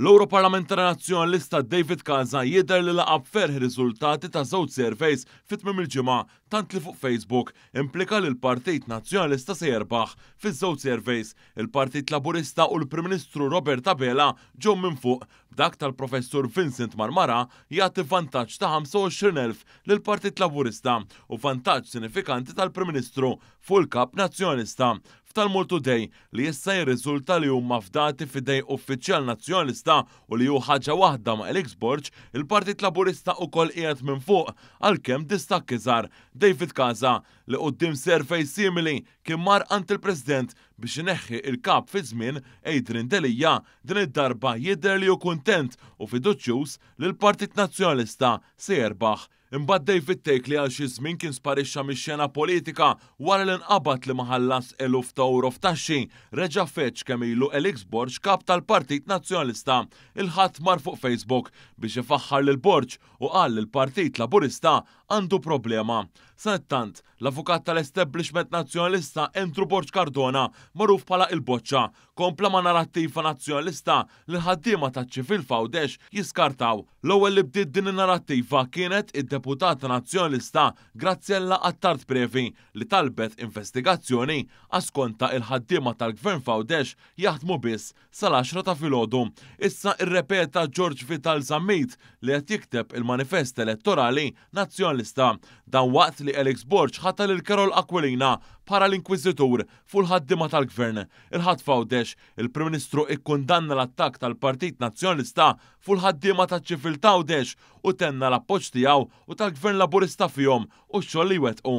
L-Europarlamentari Nazzjonalista David Casa jidher li laqab ferħ riżultati ta' żewġ surveys fit-tmiem il-ġimgħa tant li fuq Facebook implika li l-Partit Nazzjonalista se jerbaħ. Fiż-żewġ surveys il-Partit Laburista u l-Prim Ministru Robert Abela ġew minn fuq, b'dak tal-Professur Vincent Marmara jagħti vantaġġ ta' 25,000 lill-Partit Laburista u vantaġġ sinifikanti tal-Prim Ministru fuq il-Kap Nazzjonalista. F'Talmud Today li issa jirriżulta li huma fdati f'idej uffiċjal nazzjonalista u li hu ħaġa waħda ma' Alex Borg, il-Partit Laburista wkoll qiegħed minn fuq għalkemm distakk iżgħar. David Casa li quddiem survey simili kien mar ant il-President biex ineħħi il-kap fi żmien Adrian Delija din id-darba jidher li hu kuntent u fiduċjuż li l-Partit Nazzjonalista se jerbaħ. Imbagħad David Tejk li għal xi żmien kien sparixxa mix-xena politika wara li nqabad li ma ħallas eluf ta' euro f'taxxi, reġa' feċ kemm ilu Alex Borg kap tal-Partit Nazzjonalista. Il-ħadd mar fuq Facebook biex ifaħħar lil Borg u qal li l-Partit Laburista għandu problema. Sanettant, l-avukat tal-establishment nazzjonalista Andrew Borg Cardona, magħruf bħala il-Boċċa, kompla ma' narattiva nazzjonalista li l-ħaddiema taċ-Ċivil Fawdex jiskartaw. L-ewwel li bdiet din in-narattiva kienet id-deputata nazzjonalista Graziella Attard Previ li talbet investigazzjoni għaskonta il-ħaddiema tal-Gvern Fawdex jaħdmu biss sal-10 ta' filgħodu. Issa irrepeta George Vital Zammit li qed jikteb il-manifest elettorali nazzjonalista. Dan waqt li Alex Borg ħatta lil Carol Aquilina bħala l-inkwiżitur fuq il-ħaddiema tal-Gvern. Il-ħadd Fawdex, il-Prim Ministru ikkundanna l-attakk tal-Partit Nazzjonalista fuq il-ħaddiema taċ-Ċivil Fawdex u tenna l-appoġġ tiegħu u tal-Gvern Laburista fihom u x-xogħol li jwettqu.